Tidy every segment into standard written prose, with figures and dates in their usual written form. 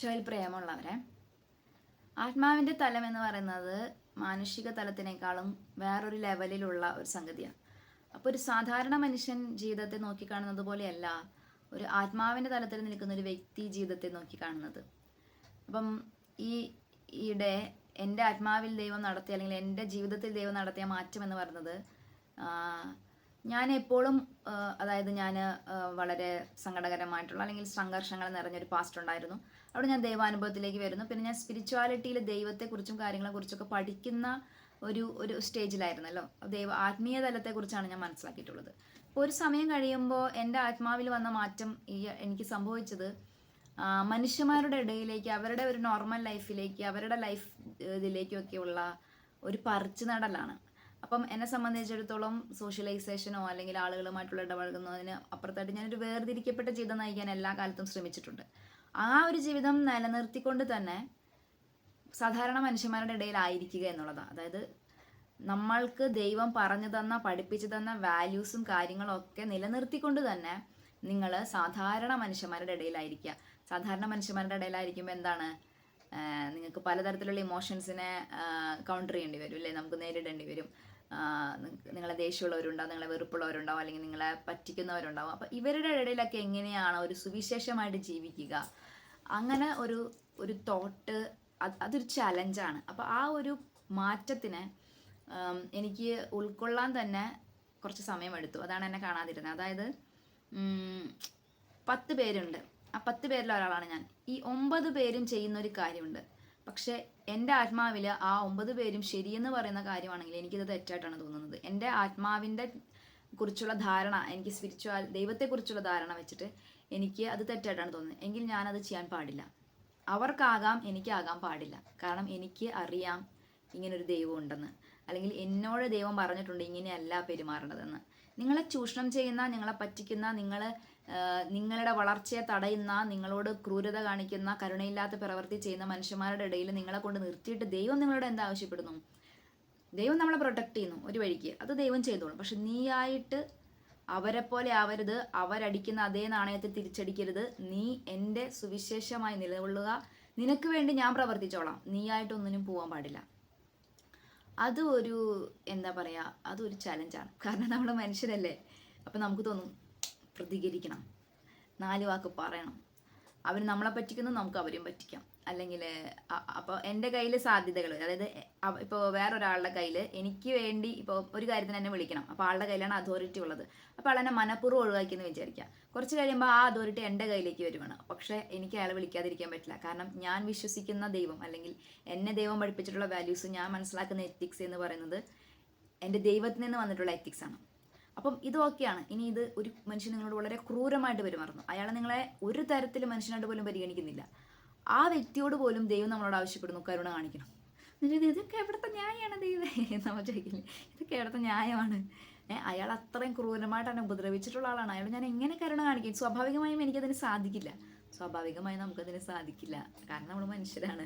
ഈശോയിൽ പ്രേമമുള്ളവരെ, ആത്മാവിൻ്റെ തലം എന്ന് പറയുന്നത് മാനുഷിക തലത്തിനേക്കാളും വേറൊരു ലെവലിലുള്ള ഒരു സംഗതിയാണ്. അപ്പോൾ ഒരു സാധാരണ മനുഷ്യൻ ജീവിതത്തെ നോക്കിക്കാണുന്നത് പോലെയല്ല ഒരു ആത്മാവിൻ്റെ തലത്തിൽ നിൽക്കുന്ന ഒരു വ്യക്തി ജീവിതത്തെ നോക്കിക്കാണുന്നത്. അപ്പം ഈ ഈയിടെ എൻ്റെ ആത്മാവിൽ ദൈവം നടത്തിയ അല്ലെങ്കിൽ എൻ്റെ ജീവിതത്തിൽ ദൈവം നടത്തിയ മാറ്റം എന്ന് പറയുന്നത്, ഞാൻ എപ്പോഴും അതായത് ഞാൻ വളരെ സങ്കടകരമായിട്ടുള്ള അല്ലെങ്കിൽ സംഘർഷങ്ങൾ നിറഞ്ഞൊരു പാസ്റ്റ് ഉണ്ടായിരുന്നു. അവിടെ ഞാൻ ദൈവാനുഭവത്തിലേക്ക് വരുന്നു. പിന്നെ ഞാൻ സ്പിരിച്വാലിറ്റിയിൽ ദൈവത്തെക്കുറിച്ചും കാര്യങ്ങളെക്കുറിച്ചൊക്കെ പഠിക്കുന്ന ഒരു ഒരു സ്റ്റേജിലായിരുന്നല്ലോ. ആത്മീയ തലത്തെക്കുറിച്ചാണ് ഞാൻ മനസ്സിലാക്കിയിട്ടുള്ളത്. അപ്പോൾ ഒരു സമയം കഴിയുമ്പോൾ എൻ്റെ ആത്മാവിൽ വന്ന മാറ്റം എനിക്ക് സംഭവിച്ചത് മനുഷ്യന്മാരുടെ ഇടയിലേക്ക്, അവരുടെ ഒരു നോർമൽ ലൈഫിലേക്ക്, അവരുടെ ലൈഫ് ഇതിലേക്കൊക്കെയുള്ള ഒരു പറിച്ചു നടലാണ്. അപ്പം എന്നെ സംബന്ധിച്ചിടത്തോളം സോഷ്യലൈസേഷനോ അല്ലെങ്കിൽ ആളുകളുമായിട്ടുള്ള ഇടപഴകുന്നതിന് അപ്പുറത്തായിട്ട് ഞാനൊരു വേർതിരിക്കപ്പെട്ട ജീവിതം നയിക്കാൻ എല്ലാ കാലത്തും ശ്രമിച്ചിട്ടുണ്ട്. ആ ഒരു ജീവിതം നിലനിർത്തിക്കൊണ്ട് തന്നെ സാധാരണ മനുഷ്യന്മാരുടെ ഇടയിലായിരിക്കുക എന്നുള്ളതാണ്. അതായത് നമ്മൾക്ക് ദൈവം പറഞ്ഞു തന്ന, പഠിപ്പിച്ചു തന്ന വാല്യൂസും കാര്യങ്ങളും ഒക്കെ നിലനിർത്തിക്കൊണ്ട് തന്നെ നിങ്ങൾ സാധാരണ മനുഷ്യന്മാരുടെ ഇടയിലായിരിക്കുക. സാധാരണ മനുഷ്യന്മാരുടെ ഇടയിലായിരിക്കുമ്പോൾ എന്താണ്, നിങ്ങൾക്ക് പലതരത്തിലുള്ള ഇമോഷൻസിനെ കൗണ്ടർ ചെയ്യേണ്ടി വരും അല്ലേ, നമുക്ക് നേരിടേണ്ടി വരും. നിങ്ങളെ ദേഷ്യമുള്ളവരുണ്ടാവും, നിങ്ങളെ വെറുപ്പുള്ളവരുണ്ടാവും, അല്ലെങ്കിൽ നിങ്ങളെ പറ്റിക്കുന്നവരുണ്ടാവും. അപ്പോൾ ഇവരുടെ ഇടയിലൊക്കെ എങ്ങനെയാണ് ഒരു സുവിശേഷമായിട്ട് ജീവിക്കുക, അങ്ങനെ ഒരു തോട്ട്, അതൊരു ചലഞ്ചാണ്. അപ്പോൾ ആ ഒരു മാറ്റത്തിന് എനിക്ക് ഉൾക്കൊള്ളാൻ തന്നെ കുറച്ച് സമയമെടുത്തു. അതാണ് എന്നെ കാണാതിരുന്നത്. അതായത് 10 പേരുണ്ട്, ആ 10 പേരിൽ ഒരാളാണ് ഞാൻ. ഈ 9 പേരും ചെയ്യുന്നൊരു കാര്യമുണ്ട്. പക്ഷേ എൻ്റെ ആത്മാവിൽ ആ 9 പേരും ശരിയെന്ന് പറയുന്ന കാര്യമാണെങ്കിൽ എനിക്കിത് തെറ്റായിട്ടാണ് തോന്നുന്നത്. എൻ്റെ ആത്മാവിൻ്റെ കുറിച്ചുള്ള ധാരണ, എനിക്ക് ദൈവത്തെക്കുറിച്ചുള്ള ധാരണ വെച്ചിട്ട് എനിക്ക് അത് തെറ്റായിട്ടാണ് തോന്നുന്നത്. എങ്കിൽ ഞാനത് ചെയ്യാൻ പാടില്ല. അവർക്കാകാം, എനിക്കാകാൻ പാടില്ല. കാരണം എനിക്ക് അറിയാം ഇങ്ങനൊരു ദൈവം ഉണ്ടെന്ന്, അല്ലെങ്കിൽ എന്നോട് ദൈവം പറഞ്ഞിട്ടുണ്ട് ഇങ്ങനെയല്ല പെരുമാറേണ്ടതെന്ന്. നിങ്ങളെ ചൂഷണം ചെയ്യുന്ന, നിങ്ങളെ പറ്റിക്കുന്ന, നിങ്ങളുടെ വളർച്ചയെ തടയുന്ന, നിങ്ങളോട് ക്രൂരത കാണിക്കുന്ന, കരുണയില്ലാത്ത പ്രവൃത്തി ചെയ്യുന്ന മനുഷ്യന്മാരുടെ ഇടയിൽ നിങ്ങളെ കൊണ്ട് നിർത്തിയിട്ട് ദൈവം നിങ്ങളോട് എന്താ ആവശ്യപ്പെടുന്നു? ദൈവം നമ്മളെ പ്രൊട്ടക്റ്റ് ചെയ്യുന്നു ഒരു വഴിക്ക്, അത് ദൈവം ചെയ്തോളും. പക്ഷെ നീയായിട്ട് അവരെ പോലെ ആവരുത്, അവരടിക്കുന്ന അതേ നാണയത്തിൽ തിരിച്ചടിക്കരുത്. നീ എൻ്റെ സുവിശേഷമായി നിലകൊള്ളുക, നിനക്ക് വേണ്ടി ഞാൻ പ്രവർത്തിച്ചോളാം, നീയായിട്ടൊന്നിനും പോകാൻ പാടില്ല. അത് എന്താ പറയുക, അതൊരു ചലഞ്ചാണ്. കാരണം നമ്മൾ മനുഷ്യരല്ലേ. അപ്പം നമുക്ക് തോന്നും പ്രതികരിക്കണം, 4 വാക്ക് പറയണം. അവർ നമ്മളെ പറ്റിക്കുന്നു, നമുക്ക് അവരെയും പറ്റിക്കാം. അല്ലെങ്കിൽ അപ്പോൾ എൻ്റെ കയ്യിൽ സാധ്യതകൾ, അതായത് ഇപ്പോൾ വേറൊരാളുടെ കയ്യിൽ എനിക്ക് വേണ്ടി ഇപ്പോൾ ഒരു കാര്യത്തിന് എന്നെ വിളിക്കണം. അപ്പോൾ ആളുടെ കയ്യിലാണ് അതോറിറ്റി ഉള്ളത്. അപ്പോൾ ആൾ എന്നെ മനഃപൂർവ്വം ഒഴിവാക്കിയെന്ന് വിചാരിക്കുക. കുറച്ച് കഴിയുമ്പോൾ ആ അതോറിറ്റി എൻ്റെ കയ്യിലേക്ക് വരുവാണ്. പക്ഷേ എനിക്ക് അയാളെ വിളിക്കാതിരിക്കാൻ പറ്റില്ല. കാരണം ഞാൻ വിശ്വസിക്കുന്ന ദൈവം, അല്ലെങ്കിൽ എന്നെ ദൈവം പഠിപ്പിച്ചിട്ടുള്ള വാല്യൂസ്, ഞാൻ മനസ്സിലാക്കുന്ന എത്തിക്സ് എന്ന് പറയുന്നത് എൻ്റെ ദൈവത്തിൽ നിന്ന് വന്നിട്ടുള്ള എത്തിക്സാണ്. അപ്പം ഇതൊക്കെയാണ്. ഇനി ഇത് ഒരു മനുഷ്യൻ നിങ്ങളോട് വളരെ ക്രൂരമായിട്ട് പെരുമാറുന്നു, അയാളെ നിങ്ങളെ ഒരു തരത്തിലും മനുഷ്യനായിട്ട് പോലും പരിഗണിക്കുന്നില്ല, ആ വ്യക്തിയോട് പോലും ദൈവം നമ്മളോട് ആവശ്യപ്പെടുന്നു കരുണ കാണിക്കണം. ഇതൊക്കെ എവിടുത്തെ ന്യായമാണ് ദൈവം നമ്മൾ ചോദിക്കില്ലേ, ഇതൊക്കെ എവിടുത്തെ ന്യായമാണ്? അയാൾ അത്രയും ക്രൂരമായിട്ട് എന്നെ ഉപദ്രവിച്ചിട്ടുള്ള ആളാണ്, അയാൾ ഞാൻ എങ്ങനെ കരുണ കാണിക്കും? സ്വാഭാവികമായും എനിക്കതിന് സാധിക്കില്ല. സ്വാഭാവികമായും നമുക്കതിന് സാധിക്കില്ല, കാരണം നമ്മൾ മനുഷ്യരാണ്.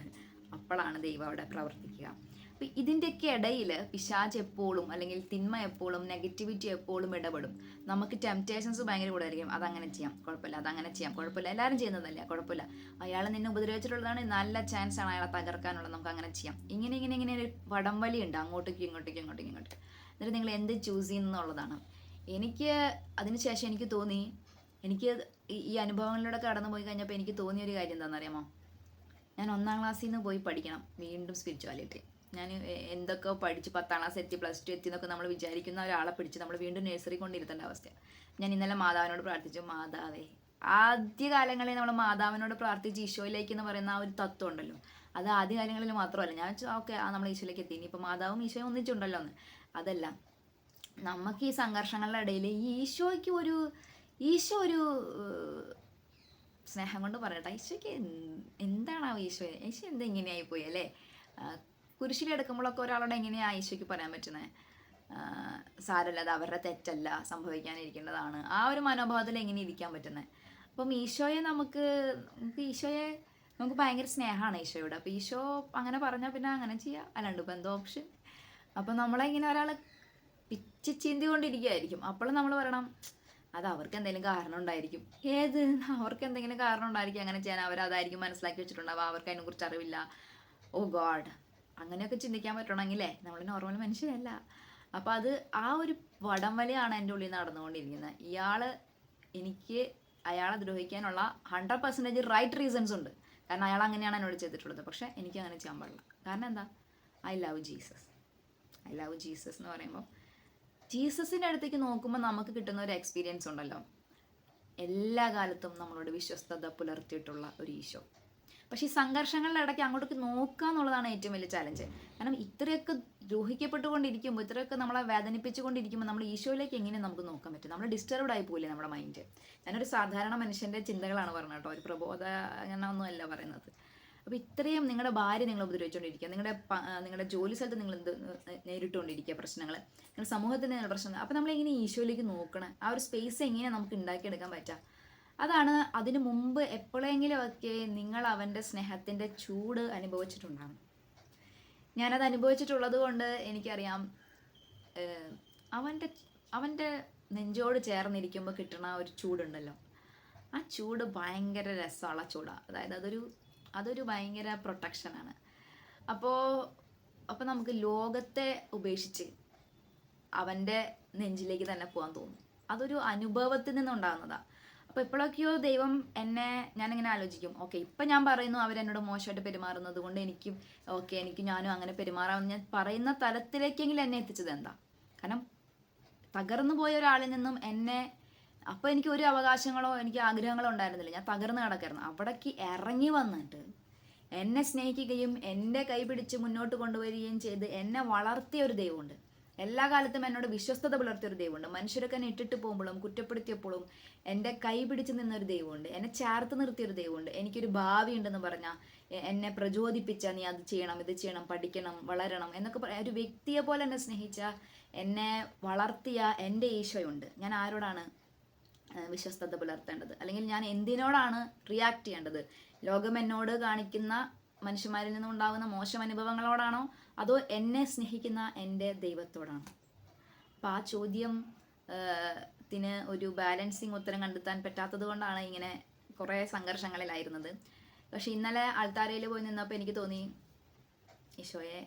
അപ്പോഴാണ് ദൈവം അവിടെ പ്രവർത്തിക്കുക. അപ്പം ഇതിൻ്റെയൊക്കെ ഇടയിൽ പിശാച് എപ്പോഴും, അല്ലെങ്കിൽ തിന്മ എപ്പോഴും, നെഗറ്റിവിറ്റി എപ്പോഴും ഇടപെടും. നമുക്ക് ടെംപ്റ്റേഷൻസ് ഭയങ്കര കൂടുതലായിരിക്കും. അതങ്ങനെ ചെയ്യാം, കുഴപ്പമില്ല, അതങ്ങനെ ചെയ്യാം, കുഴപ്പമില്ല, എല്ലാവരും ചെയ്യുന്നതല്ല, കുഴപ്പമില്ല, അയാൾ നിന്നെ ഉപദ്രവിച്ചിട്ടുള്ളതാണ്, നല്ല ചാൻസ് ആണ് അയാളെ തകർക്കാനുള്ളത്, നമുക്ക് അങ്ങനെ ചെയ്യാം. ഇങ്ങനെ ഒരു വടംവലി ഉണ്ട്, അങ്ങോട്ടേക്ക് ഇങ്ങോട്ടേക്ക്. എന്നിട്ട് നിങ്ങൾ എന്ത് ചൂസ് ചെയ്യുന്നുള്ളതാണ്. എനിക്ക് അതിനുശേഷം എനിക്ക് തോന്നി, എനിക്ക് ഈ അനുഭവങ്ങളിലൂടെ കടന്നു പോയി കഴിഞ്ഞപ്പോൾ എനിക്ക് തോന്നിയൊരു കാര്യം എന്താണെന്ന് അറിയാമോ? ഞാൻ 1ാം ക്ലാസ്സിൽ നിന്ന് പോയി പഠിക്കണം വീണ്ടും സ്പിരിച്വാലിറ്റി. ഞാൻ എന്തൊക്കെ പഠിച്ച് 10ാം ക്ലാസ് എത്തി, +2 എത്തി എന്നൊക്കെ നമ്മൾ വിചാരിക്കുന്ന ഒരാളെ പിടിച്ച് നമ്മൾ വീണ്ടും നഴ്സറി കൊണ്ടിരുത്തേണ്ട അവസ്ഥയാണ്. ഞാൻ ഇന്നലെ മാതാവിനോട് പ്രാർത്ഥിച്ചു, മാതാവേ, ആദ്യകാലങ്ങളിൽ നമ്മൾ മാതാവിനോട് പ്രാർത്ഥിച്ച് ഈശോയിലേക്ക് എന്ന് പറയുന്ന ആ ഒരു തത്വം ഉണ്ടല്ലോ, അത് ആദ്യകാലങ്ങളിൽ മാത്രമല്ല. ഞാൻ വെച്ചാൽ ഓക്കെ, നമ്മൾ ഈശോയിലേക്ക് എത്തി, ഇനിയിപ്പോൾ മാതാവും ഈശോയും ഒന്നിച്ചുണ്ടല്ലോ എന്ന്. അതല്ല, നമുക്ക് ഈ സംഘർഷങ്ങളുടെ ഇടയിൽ ഈശോ ഒരു സ്നേഹം കൊണ്ട് പറയട്ടെ, ഈശോയ്ക്ക് എന്താണ് ഈശോ എന്താ ഇങ്ങനെയായി പോയി അല്ലേ? കുരിശിലെടുക്കുമ്പോഴൊക്കെ ഒരാളോട് എങ്ങനെയാണ് ഈശോയ്ക്ക് പറയാൻ പറ്റുന്നത്? സാരല്ല, അത് അവരുടെ തെറ്റല്ല, സംഭവിക്കാനിരിക്കേണ്ടതാണ്. ആ ഒരു മനോഭാവത്തിൽ എങ്ങനെ ഇരിക്കാൻ പറ്റുന്നത്? അപ്പം നമുക്ക് ഭയങ്കര സ്നേഹമാണ് ഈശോയോട്. അപ്പോൾ ഈശോ അങ്ങനെ പറഞ്ഞാൽ പിന്നെ അങ്ങനെ ചെയ്യാം, അല്ലാണ്ട് ഇപ്പം എന്തോ ഓപ്ഷൻ? അപ്പം നമ്മളെ ഇങ്ങനെ ഒരാൾ പിച്ചി ചീന്തി കൊണ്ടിരിക്കുകയായിരിക്കും. അപ്പോൾ നമ്മൾ പറയണം, അത് അവർക്ക് എന്തെങ്കിലും കാരണം ഉണ്ടായിരിക്കും. ഏത്? അവർക്ക് എന്തെങ്കിലും കാരണം ഉണ്ടായിരിക്കും അങ്ങനെ ചെയ്യാൻ. അവരതായിരിക്കും മനസ്സിലാക്കി വെച്ചിട്ടുണ്ടാവുക. അവർക്ക് അതിനെക്കുറിച്ച് അറിവില്ല. ഓ ഗോഡ്, അങ്ങനെയൊക്കെ ചിന്തിക്കാൻ പറ്റണമെങ്കിലേ നമ്മൾ നോർമൽ മനുഷ്യരല്ല. അപ്പം അത് ആ ഒരു വടംവലിയാണ് എൻ്റെ ഉള്ളിൽ നടന്നുകൊണ്ടിരിക്കുന്നത്. എനിക്ക് അയാളെ ദ്രോഹിക്കാനുള്ള 100% റൈറ്റ് റീസൺസ് ഉണ്ട്. കാരണം അയാൾ അങ്ങനെയാണ് എന്നോട് ചെയ്തിട്ടുള്ളത്. പക്ഷേ എനിക്ക് അങ്ങനെ ചെയ്യാൻ പാടില്ല. കാരണം എന്താ? I love Jesus. I love Jesus എന്ന് പറയുമ്പോൾ ജീസസിൻ്റെ അടുത്തേക്ക് നോക്കുമ്പോൾ നമുക്ക് കിട്ടുന്ന ഒരു എക്സ്പീരിയൻസ് ഉണ്ടല്ലോ, എല്ലാ കാലത്തും നമ്മളോട് വിശ്വസ്തത പുലർത്തിയിട്ടുള്ള ഒരു ഈശോ. പക്ഷേ ഈ സംഘർഷങ്ങളുടെ ഇടയ്ക്ക് അങ്ങോട്ടേക്ക് നോക്കുക എന്നുള്ളതാണ് ഏറ്റവും വലിയ ചാലഞ്ച്. കാരണം ഇത്രയൊക്കെ ദ്രോഹിക്കപ്പെട്ടുകൊണ്ടിരിക്കുമ്പോൾ, ഇത്രയൊക്കെ നമ്മളെ വേദനിപ്പിച്ചുകൊണ്ടിരിക്കുമ്പോൾ നമ്മൾ ഈശോയിലേക്ക് എങ്ങനെ നമുക്ക് നോക്കാൻ പറ്റും? നമ്മൾ ഡിസ്റ്റർബ്ഡ് ആയി പോയില്ലേ നമ്മുടെ മൈൻഡ്? ഞാനൊരു സാധാരണ മനുഷ്യൻ്റെ ചിന്തകളാണ് പറഞ്ഞത് കേട്ടോ, ഒരു പ്രബോധ അങ്ങനെ ഒന്നുമല്ല പറയുന്നത്. അപ്പോൾ ഇത്രയും നിങ്ങളുടെ ഭാര്യ നിങ്ങളെ ഉപദ്രവിച്ചുകൊണ്ടിരിക്കുക, നിങ്ങളുടെ ജോലി സ്ഥലത്ത് നിങ്ങൾ നേരിട്ടുകൊണ്ടിരിക്കുക പ്രശ്നങ്ങൾ, നിങ്ങളുടെ സമൂഹത്തിൽ നിങ്ങളുടെ പ്രശ്നങ്ങൾ. അപ്പോൾ നമ്മളെങ്ങനെ ഈശോയിലേക്ക് നോക്കണം? ആ ഒരു സ്പേസ് എങ്ങനെ നമുക്ക് ഉണ്ടാക്കിയെടുക്കാൻ പറ്റുക? അതാണ്. അതിനു മുമ്പ് എപ്പോഴെങ്കിലും ഒക്കെ നിങ്ങൾ അവൻ്റെ സ്നേഹത്തിൻ്റെ ചൂട് അനുഭവിച്ചിട്ടുണ്ടാകും. ഞാനത് അനുഭവിച്ചിട്ടുള്ളത് കൊണ്ട് എനിക്കറിയാം. അവൻ്റെ നെഞ്ചോട് ചേർന്നിരിക്കുമ്പോൾ കിട്ടുന്ന ഒരു ചൂടുണ്ടല്ലോ, ആ ചൂട് ഭയങ്കര രസമുള്ള ചൂടാണ്. അതായത് അതൊരു ഭയങ്കര പ്രൊട്ടക്ഷനാണ്. അപ്പോൾ നമുക്ക് ലോകത്തെ ഉപേക്ഷിച്ച് അവൻ്റെ നെഞ്ചിലേക്ക് തന്നെ പോകാൻ തോന്നും. അതൊരു അനുഭവത്തിൽ നിന്നുണ്ടാകുന്നതാണ്. അപ്പോൾ എപ്പോഴൊക്കെയോ ദൈവം ഞാനിങ്ങനെ ആലോചിക്കും, ഓക്കെ ഇപ്പം ഞാൻ പറയുന്നു അവരെന്നോട് മോശമായിട്ട് പെരുമാറുന്നത് കൊണ്ട് എനിക്ക് ഞാനും അങ്ങനെ പെരുമാറാമെന്ന് ഞാൻ പറയുന്ന തലത്തിലേക്കെങ്കിലും എന്നെ എത്തിച്ചത് എന്താ? കാരണം തകർന്നു പോയ ഒരാളിൽ നിന്നും അപ്പോൾ എനിക്ക് ഒരു അവകാശങ്ങളോ എനിക്ക് ആഗ്രഹങ്ങളോ ഉണ്ടായിരുന്നില്ല. ഞാൻ തകർന്ന് കിടക്കായിരുന്നു. അവിടേക്ക് ഇറങ്ങി വന്നിട്ട് എന്നെ സ്നേഹിക്കുകയും എൻ്റെ കൈ പിടിച്ച് മുന്നോട്ട് കൊണ്ടുവരികയും ചെയ്ത് എന്നെ വളർത്തിയ ഒരു ദൈവമുണ്ട്. എല്ലാ കാലത്തും എന്നോട് വിശ്വസ്തത പുലർത്തിയൊരു ദൈവമുണ്ട്. മനുഷ്യരൊക്കെ എന്നെ ഇട്ടിട്ട് പോകുമ്പോഴും കുറ്റപ്പെടുത്തിയപ്പോഴും എൻ്റെ കൈ പിടിച്ച് നിന്നൊരു ദൈവമുണ്ട്. എന്നെ ചേർത്ത് നിർത്തിയൊരു ദൈവമുണ്ട്. എനിക്കൊരു ഭാവി ഉണ്ടെന്ന് പറഞ്ഞാൽ എന്നെ പ്രചോദിപ്പിച്ച, നീ അത് ചെയ്യണം, ഇത് ചെയ്യണം, പഠിക്കണം, വളരണം എന്നൊക്കെ പറയാം. ഒരു വ്യക്തിയെ പോലെ എന്നെ സ്നേഹിച്ച, എന്നെ വളർത്തിയ എൻ്റെ ഈശോയുണ്ട്. ഞാൻ ആരോടാണ് വിശ്വസ്തത പുലർത്തേണ്ടത്? അല്ലെങ്കിൽ ഞാൻ എന്തിനോടാണ് റിയാക്ട് ചെയ്യേണ്ടത്? ലോകം എന്നോട് കാണിക്കുന്ന മനുഷ്യന്മാരിൽ നിന്നും ഉണ്ടാകുന്ന മോശം അനുഭവങ്ങളോടാണോ, അതോ എന്നെ സ്നേഹിക്കുന്ന എൻ്റെ ദൈവത്തോടാണോ? അപ്പോൾ ആ ചോദ്യത്തിന് ഒരു ബാലൻസിങ് ഉത്തരം കണ്ടെത്താൻ പറ്റാത്തത് കൊണ്ടാണ് ഇങ്ങനെ കുറേ സംഘർഷങ്ങളിലായിരുന്നത്. പക്ഷെ ഇന്നലെ ആൾത്താരയിൽ പോയി നിന്നപ്പോൾ എനിക്ക് തോന്നി, ഈശോയെ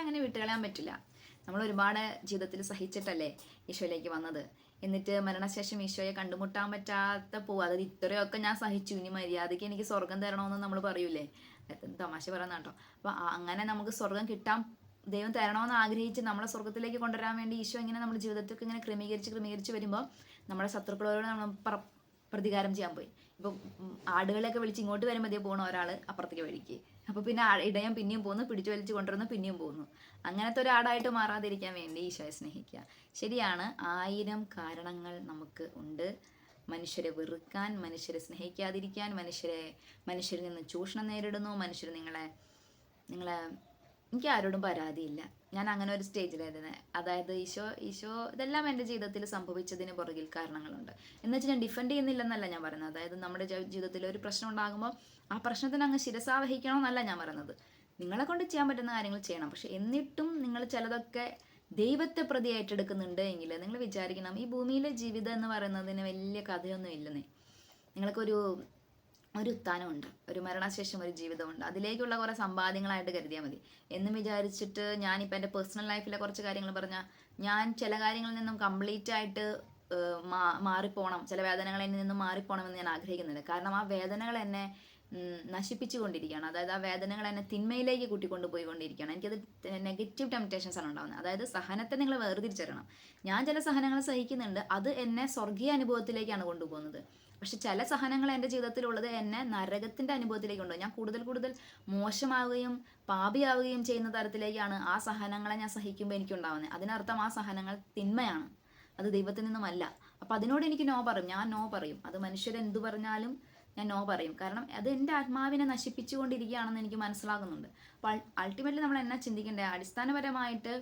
അങ്ങനെ വിട്ടുകളയാൻ പറ്റില്ല. നമ്മൾ ഒരുപാട് ജീവിതത്തിൽ സഹിച്ചിട്ടല്ലേ ഈശോയിലേക്ക് വന്നത്. എന്നിട്ട് മരണശേഷം ഈശോയെ കണ്ടുമുട്ടാൻ പറ്റാത്ത പോവുക. അതായത് ഇത്രയൊക്കെ ഞാൻ സഹിച്ചു, ഇനി മര്യാദയ്ക്ക് എനിക്ക് സ്വർഗം തരണമെന്ന് നമ്മൾ പറയൂലേ? തമാശ പറയുന്ന കേട്ടോ. അപ്പോൾ അങ്ങനെ നമുക്ക് സ്വർഗം ദൈവം തരണമെന്ന് ആഗ്രഹിച്ച് നമ്മളെ സ്വർഗത്തിലേക്ക് കൊണ്ടുവരാൻ വേണ്ടി ഈശോ ഇങ്ങനെ നമ്മുടെ ജീവിതത്തിലേക്ക് ഇങ്ങനെ ക്രമീകരിച്ച് വരുമ്പോൾ നമ്മുടെ ശത്രുക്കളോട് നമ്മൾ പ്രതികാരം ചെയ്യാൻ പോയി. ഇപ്പം ആടുകളെയൊക്കെ വിളിച്ച് ഇങ്ങോട്ട് വരുമ്പോൾ പോകണ ഒരാൾ അപ്പുറത്തേക്ക് വഴിക്ക്, അപ്പോൾ പിന്നെ ഇടയൻ പിന്നെയും പോകുന്നു, പിടിച്ചു വലിച്ച് കൊണ്ടുവരുന്നു, പിന്നെയും പോകുന്നു. അങ്ങനത്തെ ഒരു ആടായിട്ട് മാറാതിരിക്കാൻ വേണ്ടി ഈശോയെ സ്നേഹിക്കുക. ശരിയാണ്, 1000 കാരണങ്ങൾ നമുക്ക് ഉണ്ട്. മനുഷ്യരെ വെറുക്കാൻ, മനുഷ്യരെ സ്നേഹിക്കാതിരിക്കാൻ, മനുഷ്യരിൽ നിന്ന് ചൂഷണം നേരിടുന്നു. മനുഷ്യർ നിങ്ങളെ എനിക്ക് ആരോടും പരാതിയില്ല. ഞാൻ അങ്ങനെ ഒരു സ്റ്റേജിലായിരുന്നു. അതായത് ഈശോ ഇതെല്ലാം എൻ്റെ ജീവിതത്തിൽ സംഭവിച്ചതിന് പുറകിൽ കാരണങ്ങളുണ്ട് എന്ന് വെച്ചാൽ ഞാൻ ഡിഫെൻഡ് ചെയ്യുന്നില്ലെന്നല്ല ഞാൻ പറയുന്നത്. അതായത് നമ്മുടെ ജീവിതത്തിൽ ഒരു പ്രശ്നം ഉണ്ടാകുമ്പോൾ ആ പ്രശ്നത്തിന് അങ്ങ് ശിരസാ വഹിക്കണമെന്നല്ല ഞാൻ പറയുന്നത്. നിങ്ങളെ കൊണ്ട് ചെയ്യാൻ പറ്റുന്ന കാര്യങ്ങൾ ചെയ്യണം. പക്ഷെ എന്നിട്ടും നിങ്ങൾ ചിലതൊക്കെ ദൈവത്തെ പ്രതി ഏറ്റെടുക്കുന്നുണ്ട് എങ്കിൽ നിങ്ങൾ വിചാരിക്കണം, ഈ ഭൂമിയിലെ ജീവിതം എന്ന് പറയുന്നതിന് വലിയ കഥയൊന്നും ഇല്ലെന്നേ. നിങ്ങൾക്കൊരു ഉത്ഥാനമുണ്ട്, ഒരു മരണശേഷം ഒരു ജീവിതമുണ്ട്. അതിലേക്കുള്ള കുറേ സമ്പാദ്യങ്ങളായിട്ട് കരുതിയാൽ മതി എന്നും വിചാരിച്ചിട്ട് ഞാനിപ്പോൾ എൻ്റെ പേഴ്സണൽ ലൈഫിലെ കുറച്ച് കാര്യങ്ങൾ പറഞ്ഞാൽ, ഞാൻ ചില കാര്യങ്ങളിൽ നിന്നും കംപ്ലീറ്റ് ആയിട്ട് മാറിപ്പോണം, ചില വേദനകളിൽ നിന്നും മാറിപ്പോണമെന്ന് ഞാൻ ആഗ്രഹിക്കുന്നില്ല. കാരണം ആ വേദനകൾ എന്നെ നശിപ്പിച്ചുകൊണ്ടിരിക്കുകയാണ്. അതായത് ആ വേദനകൾ എന്നെ തിന്മയിലേക്ക് കൂട്ടിക്കൊണ്ടുപോയിക്കൊണ്ടിരിക്കുകയാണ്. എനിക്കത് നെഗറ്റീവ് ടെംപ്റ്റേഷൻസ് ആണ് ഉണ്ടാകുന്നത്. അതായത് സഹനത്തെ നിങ്ങൾ വേർതിരിച്ചറിയണം. ഞാൻ ചില സഹനങ്ങൾ സഹിക്കുന്നുണ്ട്, അത് എന്നെ സ്വർഗീയ അനുഭവത്തിലേക്കാണ് കൊണ്ടുപോകുന്നത്. പക്ഷെ ചില സഹനങ്ങൾ എൻ്റെ ജീവിതത്തിലുള്ളത് എന്നെ നരകത്തിൻ്റെ അനുഭവത്തിലേക്ക് കൊണ്ടുപോകും. ഞാൻ കൂടുതൽ മോശമാവുകയും പാപിയാവുകയും ചെയ്യുന്ന തരത്തിലേക്കാണ് ആ സഹനങ്ങളെ ഞാൻ സഹിക്കുമ്പോൾ എനിക്കുണ്ടാവുന്നത്. അതിനർത്ഥം ആ സഹനങ്ങൾ തിന്മയാണ്, അത് ദൈവത്തിൽ നിന്നുമല്ല. അപ്പം അതിനോട് എനിക്ക് ഞാൻ നോ പറയും. അത് മനുഷ്യരെന്തു പറഞ്ഞാലും ഞാൻ നോ പറയും. കാരണം അത് എൻ്റെ ആത്മാവിനെ നശിപ്പിച്ചുകൊണ്ടിരിക്കുകയാണെന്ന് എനിക്ക് മനസ്സിലാകുന്നുണ്ട്. അപ്പോൾ അൾട്ടിമേറ്റ്ലി നമ്മൾ എന്നാ ചിന്തിക്കേണ്ടത്? അടിസ്ഥാനപരമായിട്ട്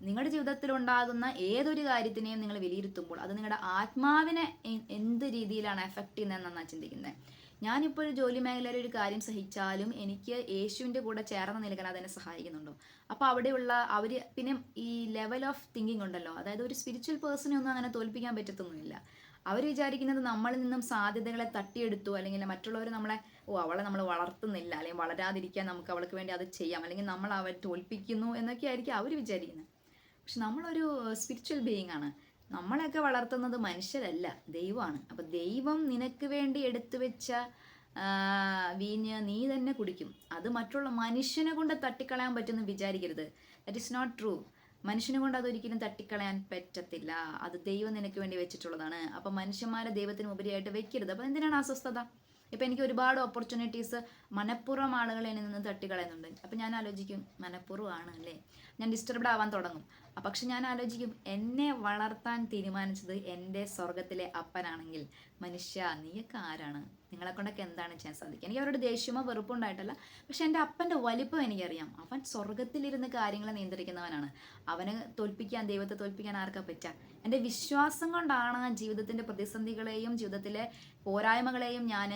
നിങ്ങളുടെ ജീവിതത്തിൽ ഉണ്ടാകുന്ന ഏതൊരു കാര്യത്തിനെയും നിങ്ങൾ വിലയിരുത്തുമ്പോൾ അത് നിങ്ങളുടെ ആത്മാവിനെ എന്ത് രീതിയിലാണ് എഫക്റ്റ് ചെയ്യുന്നതെന്നാണ് ചിന്തിക്കുന്നത്. ഞാനിപ്പോൾ ഒരു ജോലി മേഖലയിൽ ഒരു കാര്യം സഹിച്ചാലും എനിക്ക് യേശുവിൻ്റെ കൂടെ ചേർന്ന് നിൽക്കാൻ അതെന്നെ സഹായിക്കുന്നുണ്ടോ? അപ്പോൾ അവിടെയുള്ള അവർ പിന്നെ ഈ ലെവൽ ഓഫ് തിങ്കിങ് ഉണ്ടല്ലോ, അതായത് ഒരു സ്പിരിച്വൽ പേഴ്സണെ ഒന്നും അങ്ങനെ തോൽപ്പിക്കാൻ പറ്റത്തൊന്നുമില്ല. അവർ വിചാരിക്കുന്നത് നമ്മളിൽ നിന്നും സാധ്യതകളെ തട്ടിയെടുത്തു, അല്ലെങ്കിൽ മറ്റുള്ളവർ നമ്മളെ അവളെ നമ്മൾ വളർത്തുന്നില്ല, അല്ലെങ്കിൽ വളരാതിരിക്കാൻ നമുക്ക് അവൾക്ക് വേണ്ടി അത് ചെയ്യാം, അല്ലെങ്കിൽ നമ്മൾ അവരെ തോൽപ്പിക്കുന്നു എന്നൊക്കെ ആയിരിക്കും അവർ വിചാരിക്കുന്നത്. പക്ഷെ നമ്മളൊരു സ്പിരിച്വൽ ബീയിങ് ആണ്. നമ്മളെയൊക്കെ വളർത്തുന്നത് മനുഷ്യരല്ല, ദൈവമാണ്. അപ്പം ദൈവം നിനക്ക് വേണ്ടി എടുത്തു വെച്ച വീഞ്ഞ് നീ തന്നെ കുടിക്കും. അത് മറ്റുള്ള മനുഷ്യനെ കൊണ്ട് തട്ടിക്കളയാൻ പറ്റുമെന്ന് വിചാരിക്കരുത്. That is not true. മനുഷ്യനെ കൊണ്ട് അതൊരിക്കലും തട്ടിക്കളയാൻ പറ്റത്തില്ല. അത് ദൈവം നിനക്ക് വേണ്ടി വെച്ചിട്ടുള്ളതാണ്. അപ്പം മനുഷ്യന്മാരെ ദൈവത്തിന് ഉപരിയായിട്ട് വെക്കരുത്. അപ്പം എന്തിനാണ് അസ്വസ്ഥത? ഇപ്പം എനിക്ക് ഒരുപാട് ഓപ്പർച്യൂണിറ്റീസ് മനഃപൂർവ്വം ആളുകൾ എന്നിൽ നിന്ന് തട്ടിക്കളയുന്നുണ്ട്. അപ്പം ഞാൻ ആലോചിക്കും, മനഃപൂർവ്വമാണ് അല്ലേ, ഞാൻ ഡിസ്റ്റർബ്ഡ് ആവാൻ തുടങ്ങും. പക്ഷെ ഞാൻ ആലോചിക്കും, എന്നെ വളർത്താൻ തീരുമാനിച്ചത് എൻ്റെ സ്വർഗത്തിലെ അപ്പനാണെങ്കിൽ മനുഷ്യ നീയൊക്കെ ആരാണ്? നിങ്ങളെ കൊണ്ടൊക്കെ എന്താണ് ചെയ്യാൻ സാധിക്കുക? എനിക്ക് അവരോട് ദേഷ്യമോ വെറുപ്പോ ഉണ്ടായിട്ടല്ല, പക്ഷെ എൻ്റെ അപ്പൻ്റെ വലിപ്പം എനിക്കറിയാം. അവൻ സ്വർഗത്തിലിരുന്ന് കാര്യങ്ങളെ നിയന്ത്രിക്കുന്നവനാണ്. അവനെ തോൽപ്പിക്കാൻ, ദൈവത്തെ തോൽപ്പിക്കാൻ ആർക്കാ പറ്റുക? എൻ്റെ വിശ്വാസം കൊണ്ടാണ് ജീവിതത്തിൻ്റെ പ്രതിസന്ധികളെയും ജീവിതത്തിലെ പോരായ്മകളെയും ഞാൻ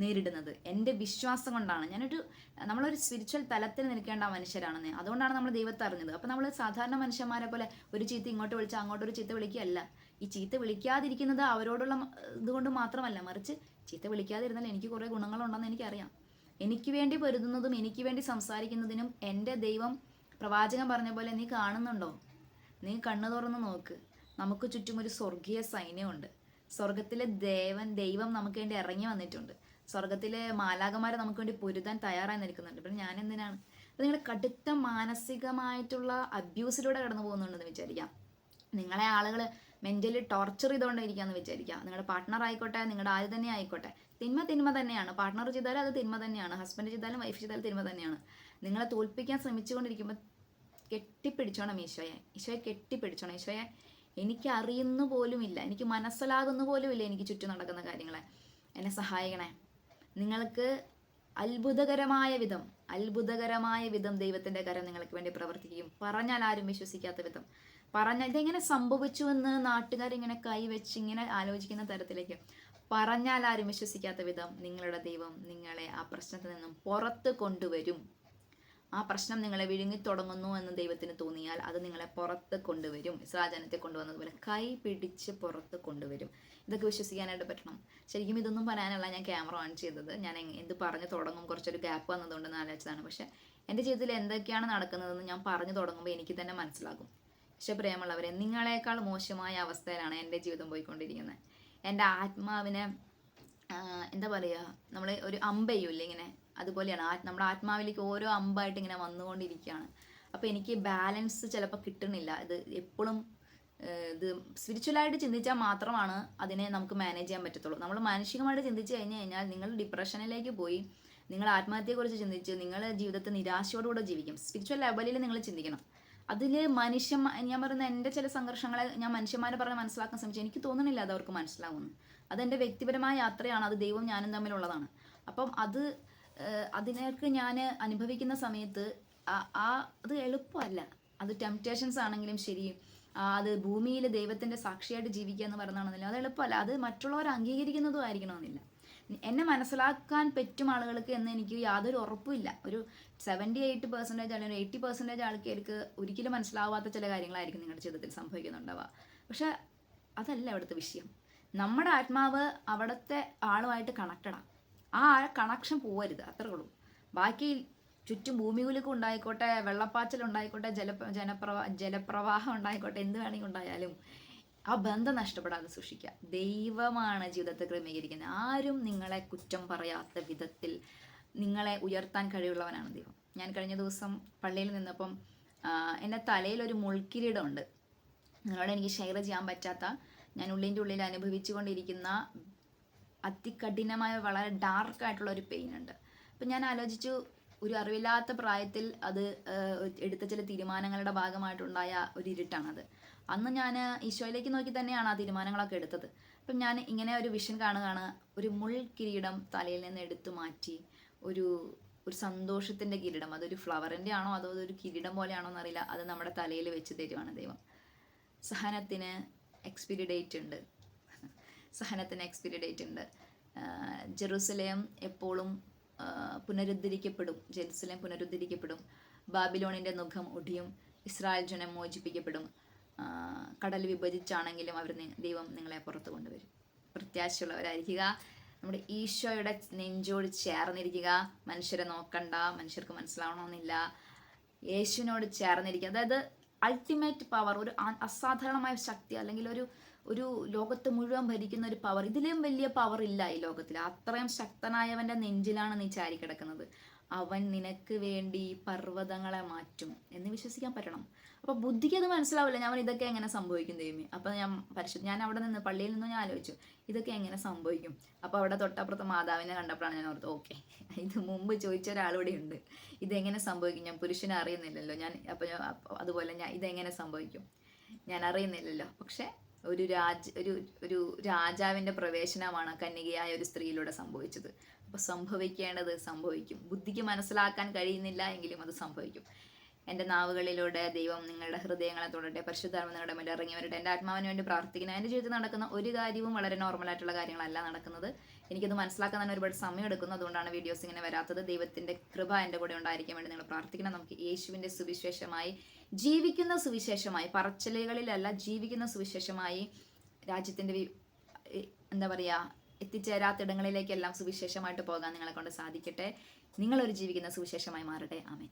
നേരിടുന്നത്. എൻ്റെ വിശ്വാസം കൊണ്ടാണ്. നമ്മളൊരു സ്പിരിച്വൽ തലത്തിൽ നിൽക്കേണ്ട മനുഷ്യരാണെന്ന്. അതുകൊണ്ടാണ് നമ്മൾ ദൈവത്തെ അറിഞ്ഞത്. അപ്പോൾ നമ്മൾ സാധാരണ മനുഷ്യന്മാരെ പോലെ ഒരു ചീത്ത ഇങ്ങോട്ട് വിളിച്ചാൽ അങ്ങോട്ടൊരു ചീത്ത വിളിക്കുകയല്ല. ഈ ചീത്ത വിളിക്കാതിരിക്കുന്നത് അവരോടുള്ള ഇതുകൊണ്ട് മാത്രമല്ല, മറിച്ച് ചീത്ത വിളിക്കാതിരുന്നാൽ എനിക്ക് കുറേ ഗുണങ്ങളുണ്ടെന്ന് എനിക്കറിയാം. എനിക്ക് വേണ്ടി പൊരുതുന്നതും എനിക്ക് വേണ്ടി സംസാരിക്കുന്നതിനും എൻ്റെ ദൈവം, പ്രവാചകൻ പറഞ്ഞ പോലെ, നീ കാണുന്നുണ്ടോ? നീ കണ്ണു തുറന്ന് നോക്ക്. നമുക്ക് ചുറ്റും ഒരു സ്വർഗീയ സൈന്യമുണ്ട്. സ്വർഗത്തിലെ ദൈവം നമുക്ക് വേണ്ടി ഇറങ്ങി വന്നിട്ടുണ്ട്. സ്വർഗത്തിലെ മാലാഖമാരെ നമുക്ക് വേണ്ടി പൊരുതാൻ തയ്യാറായി നിൽക്കുന്നുണ്ട്. പിന്നെ ഞാൻ എന്തിനാണ്? അപ്പം നിങ്ങൾ കടുത്ത മാനസികമായിട്ടുള്ള അബ്യൂസിലൂടെ കടന്നു പോകുന്നുണ്ടെന്ന് വിചാരിക്കാം. നിങ്ങളെ ആളുകൾ മെൻ്റലി ടോർച്ചർ ചെയ്തുകൊണ്ടിരിക്കുകയെന്ന് വിചാരിക്കുക. നിങ്ങളുടെ പാർട്ട്ണർ ആയിക്കോട്ടെ, നിങ്ങളുടെ ആര് തന്നെ ആയിക്കോട്ടെ, തിന്മ തന്നെയാണ്. പാർട്ട്ണർ ചെയ്താലും അത് തിന്മ തന്നെയാണ്. ഹസ്ബൻഡ് ചെയ്താലും വൈഫ് ചെയ്താലും തിന്മ തന്നെയാണ്. നിങ്ങളെ തോൽപ്പിക്കാൻ ശ്രമിച്ചുകൊണ്ടിരിക്കുമ്പോൾ കെട്ടിപ്പിടിച്ചോണം ഈശോയെ കെട്ടിപ്പിടിച്ചോണം. ഈശോയെ, എനിക്ക് അറിയുന്നു പോലുമില്ല, എനിക്ക് മനസ്സിലാകുന്നു പോലുമില്ല എനിക്ക് ചുറ്റും നടക്കുന്ന കാര്യങ്ങളെ, എന്നെ സഹായിക്കണേ. നിങ്ങൾക്ക് അത്ഭുതകരമായ വിധം ദൈവത്തിൻ്റെ കരം നിങ്ങൾക്ക് വേണ്ടി പ്രവർത്തിക്കും. പറഞ്ഞാൽ ആരും വിശ്വസിക്കാത്ത വിധം, ഇതെങ്ങനെ സംഭവിച്ചു എന്ന് നാട്ടുകാരിങ്ങനെ കൈവച്ച് ഇങ്ങനെ ആലോചിക്കുന്ന തരത്തിലേക്ക്, പറഞ്ഞാൽ ആരും വിശ്വസിക്കാത്ത വിധം നിങ്ങളുടെ ദൈവം നിങ്ങളെ ആ പ്രശ്നത്തിൽ നിന്നും പുറത്ത് കൊണ്ടുവരും. ആ പ്രശ്നം നിങ്ങളെ വിഴുങ്ങി തുടങ്ങുന്നു എന്ന് ദൈവത്തിന് തോന്നിയാൽ അത് നിങ്ങളെ പുറത്ത് കൊണ്ടുവരും. ഇസ്രായേൽ കൊണ്ടുവന്നതുപോലെ കൈ പിടിച്ച് പുറത്ത് കൊണ്ടുവരും. ഇതൊക്കെ വിശ്വസിക്കാനായിട്ട് പറ്റണം. ശരിക്കും ഇതൊന്നും പറയാനല്ല ഞാൻ ക്യാമറ ഓൺ ചെയ്തത്. ഞാൻ എന്ത് പറഞ്ഞു തുടങ്ങും, കുറച്ചൊരു ഗ്യാപ്പ് വന്നതുകൊണ്ടെന്ന് ആലോചിച്ചതാണ്. പക്ഷേ എൻ്റെ ജീവിതത്തിൽ എന്തൊക്കെയാണ് നടക്കുന്നതെന്ന് ഞാൻ പറഞ്ഞു തുടങ്ങുമ്പോൾ എനിക്ക് തന്നെ മനസ്സിലാകും. പക്ഷേ പ്രിയമുള്ളവരെ, നിങ്ങളെക്കാൾ മോശമായ അവസ്ഥയിലാണ് എൻ്റെ ജീവിതം പോയിക്കൊണ്ടിരിക്കുന്നത്. എൻ്റെ ആത്മാവിനെ എന്താ പറയുക, നമ്മൾ ഒരു അമ്പെയ്യൂല്ലേ ഇങ്ങനെ, അതുപോലെയാണ് നമ്മുടെ ആത്മാവിലേക്ക് ഓരോ അമ്പായിട്ട് ഇങ്ങനെ വന്നുകൊണ്ടിരിക്കുകയാണ്. അപ്പോൾ എനിക്ക് ബാലൻസ് ചിലപ്പോൾ കിട്ടുന്നില്ല. ഇത് എപ്പോഴും ഇത് സ്പിരിച്വലായിട്ട് ചിന്തിച്ചാൽ മാത്രമാണ് അതിനെ നമുക്ക് മാനേജ് ചെയ്യാൻ പറ്റത്തുള്ളൂ. നമ്മൾ മാനസികമായിട്ട് ചിന്തിച്ച് കഴിഞ്ഞാൽ നിങ്ങൾ ഡിപ്രഷനിലേക്ക് പോയി, നിങ്ങൾ ആത്മഹത്യയെക്കുറിച്ച് ചിന്തിച്ച് നിങ്ങൾ ജീവിതത്തിൽ നിരാശയോടുകൂടെ ജീവിക്കും. സ്പിരിച്വൽ ലെവലിൽ നിങ്ങൾ ചിന്തിക്കണം. അതിൽ ഞാൻ പറയുന്ന എൻ്റെ ചില സംഘർഷങ്ങളെ ഞാൻ മനുഷ്യന്മാരെ പറഞ്ഞ് മനസ്സിലാക്കാൻ ശ്രമിച്ചു. എനിക്ക് തോന്നുന്നില്ല അത് അവർക്ക് മനസ്സിലാവുന്നു. അതെൻ്റെ വ്യക്തിപരമായ യാത്രയാണ്. അത് ദൈവം ഞാനും തമ്മിലുള്ളതാണ്. അപ്പം അതിനൊക്കെ ഞാൻ അനുഭവിക്കുന്ന സമയത്ത് അത് എളുപ്പമല്ല. അത് ടെംപ്റ്റേഷൻസ് ആണെങ്കിലും ശരി, അത് ഭൂമിയിൽ ദൈവത്തിൻ്റെ സാക്ഷിയായിട്ട് ജീവിക്കുക എന്ന് പറയുന്നതാണെന്നില്ല, അത് എളുപ്പമല്ല. അത് മറ്റുള്ളവർ അംഗീകരിക്കുന്നതും ആയിരിക്കണമെന്നില്ല. എന്നെ മനസ്സിലാക്കാൻ പറ്റും ആളുകൾക്ക് എന്ന് എനിക്ക് യാതൊരു ഉറപ്പുമില്ല. ഒരു 78% അല്ലെങ്കിൽ 80% ആൾക്കാർക്ക് ഒരിക്കലും മനസ്സിലാവാത്ത ചില കാര്യങ്ങളായിരിക്കും നിങ്ങളുടെ ജീവിതത്തിൽ സംഭവിക്കുന്നുണ്ടാവുക. പക്ഷെ അതല്ല അവിടുത്തെ വിഷയം. നമ്മുടെ ആത്മാവ് അവിടുത്തെ ആളുമായിട്ട് കണക്റ്റഡാണ്. ആ കണക്ഷൻ പോവരുത്, അത്രേ ഉള്ളൂ. ബാക്കി ചുറ്റും ഭൂമികുലുക്കം ഉണ്ടായിക്കോട്ടെ, വെള്ളപ്പാച്ചൽ ഉണ്ടായിക്കോട്ടെ, ജലപ്രവാഹം ഉണ്ടായിക്കോട്ടെ, എന്ത് വേണമെങ്കിൽ ഉണ്ടായാലും ആ ബന്ധം നഷ്ടപ്പെടാതെ സൂക്ഷിക്കുക. ദൈവമാണ് ജീവിതത്തെ ക്രമീകരിക്കുന്നത്. ആരും നിങ്ങളെ കുറ്റം പറയാത്ത വിധത്തിൽ നിങ്ങളെ ഉയർത്താൻ കഴിവുള്ളവനാണ് ദൈവം. ഞാൻ കഴിഞ്ഞ ദിവസം പള്ളിയിൽ നിന്നപ്പം എൻ്റെ തലയിലൊരു മുൾക്കിരീടമുണ്ട്. നിങ്ങളോട് എനിക്ക് ഷെയർ ചെയ്യാൻ പറ്റാത്ത, ഞാൻ ഉള്ളിൻ്റെ ഉള്ളിൽ അനുഭവിച്ചു കൊണ്ടിരിക്കുന്ന അതികഠിനമായ വളരെ ഡാർക്കായിട്ടുള്ള ഒരു പെയിൻ ഉണ്ട്. അപ്പം ഞാൻ ആലോചിച്ചു, ഒരു അറിവില്ലാത്ത പ്രായത്തിൽ അത് എടുത്ത ചില തീരുമാനങ്ങളുടെ ഭാഗമായിട്ടുണ്ടായ ഒരു ഇരുട്ടാണത്. അന്ന് ഞാൻ ഈശോയിലേക്ക് നോക്കി തന്നെയാണ് ആ തീരുമാനങ്ങളൊക്കെ എടുത്തത്. അപ്പം ഞാൻ ഇങ്ങനെ ഒരു വിഷൻ കാണുകയാണ്, ഒരു മുൾ കിരീടം തലയിൽ നിന്ന് എടുത്തു മാറ്റി ഒരു സന്തോഷത്തിൻ്റെ കിരീടം, അതൊരു ഫ്ലവറിൻ്റെ ആണോ അതോ അതൊരു കിരീടം പോലെയാണോ എന്നറിയില്ല, അത് നമ്മുടെ തലയിൽ വെച്ച് തരുവാണ് ദൈവം. സഹനത്തിന് എക്സ്പയറി ഡേറ്റ് ഉണ്ട്. ജെറുസലേം എപ്പോഴും പുനരുദ്ധരിക്കപ്പെടും. ജെറുസലേം പുനരുദ്ധരിക്കപ്പെടും. ബാബിലോണിൻ്റെ മുഖം ഒടിയും. ഇസ്രായേൽ ജനം മോചിപ്പിക്കപ്പെടും. കടൽ വിഭജിച്ചാണെങ്കിലും ദൈവം നിങ്ങളെ പുറത്തു കൊണ്ടുവരും. പ്രത്യാശയുള്ളവരായിരിക്കുക. നമ്മുടെ ഈശോയുടെ നെഞ്ചോട് ചേർന്നിരിക്കുക. മനുഷ്യരെ നോക്കണ്ട, മനുഷ്യർക്ക് മനസ്സിലാവണമെന്നില്ല. യേശുവിനോട് ചേർന്നിരിക്കുക. അതായത് അൾട്ടിമേറ്റ് പവർ, ഒരു അസാധാരണമായ ശക്തി, അല്ലെങ്കിൽ ഒരു ലോകത്ത് മുഴുവൻ ഭരിക്കുന്ന ഒരു പവർ. ഇതിലും വലിയ പവർ ഇല്ല ഈ ലോകത്തിൽ. അത്രയും ശക്തനായവൻ്റെ നെഞ്ചിലാണ് നീ ചാരിക്കിടക്കുന്നത്. അവൻ നിനക്ക് വേണ്ടി പർവ്വതങ്ങളെ മാറ്റും എന്ന് വിശ്വസിക്കാൻ പറ്റണം. അപ്പോൾ ബുദ്ധിക്ക് അത് മനസ്സിലാവില്ല. ഞാൻ ഇതൊക്കെ എങ്ങനെ സംഭവിക്കും ദൈവമേ. അപ്പോൾ ഞാൻ അവിടെ നിന്ന് പള്ളിയിൽ നിന്ന് ഞാൻ ആലോചിച്ചു ഇതൊക്കെ എങ്ങനെ സംഭവിക്കും. അപ്പോൾ അവിടെ തൊട്ടപ്പുറത്ത് മാതാവിനെ കണ്ടപ്പോഴാണ് ഞാൻ ഓർത്ത് ഓക്കെ, ഇത് മുമ്പ് ചോദിച്ച ഒരാളിവിടെ ഉണ്ട്. ഇതെങ്ങനെ സംഭവിക്കും, ഞാൻ പുരുഷനെ അറിയുന്നില്ലല്ലോ. അതുപോലെ ഇതെങ്ങനെ സംഭവിക്കും, ഞാൻ അറിയുന്നില്ലല്ലോ. പക്ഷെ ഒരു രാജാവിൻ്റെ പ്രവേശനമാണ് കന്യകയായ ഒരു സ്ത്രീയിലൂടെ സംഭവിച്ചത്. അപ്പോൾ സംഭവിക്കേണ്ടത് സംഭവിക്കും. ബുദ്ധിക്ക് മനസ്സിലാക്കാൻ കഴിയുന്നില്ല എങ്കിലും അത് സംഭവിക്കും. എൻ്റെ നാവുകളിലൂടെ ദൈവം നിങ്ങളുടെ ഹൃദയങ്ങളെ തൊടട്ടെ. പരിശുദ്ധാത്മ നിങ്ങളുടെ മേൽ ഇറങ്ങി വരട്ടെ. എൻ്റെ ആത്മാവിന് വേണ്ടി പ്രാർത്ഥിക്കണം. എൻ്റെ ജീവിതത്തിൽ നടക്കുന്ന ഒരു കാര്യവും വളരെ നോർമലായിട്ടുള്ള കാര്യങ്ങളല്ല നടക്കുന്നത്. എനിക്കത് മനസ്സിലാക്കാൻ തന്നെ ഒരുപാട് സമയം എടുക്കുന്നു. അതുകൊണ്ടാണ് വീഡിയോസ് ഇങ്ങനെ വരാത്തത്. ദൈവത്തിൻ്റെ കൃപ എൻ്റെ കൂടെ ഉണ്ടായിരിക്കാൻ വേണ്ടി നിങ്ങൾ പ്രാർത്ഥിക്കണം. നമുക്ക് യേശുവിൻ്റെ സുവിശേഷമായി, ജീവിക്കുന്ന സുവിശേഷമായി, പറച്ചിലുകളിലല്ല ജീവിക്കുന്ന സുവിശേഷമായി, രാജ്യത്തിൻ്റെ എന്താ പറയുക, എത്തിച്ചേരാത്തിടങ്ങളിലേക്കെല്ലാം സുവിശേഷമായിട്ട് പോകാൻ നിങ്ങളെ കൊണ്ട് സാധിക്കട്ടെ. നിങ്ങളൊരു ജീവിക്കുന്ന സുവിശേഷമായി മാറട്ടെ. ആമേൻ.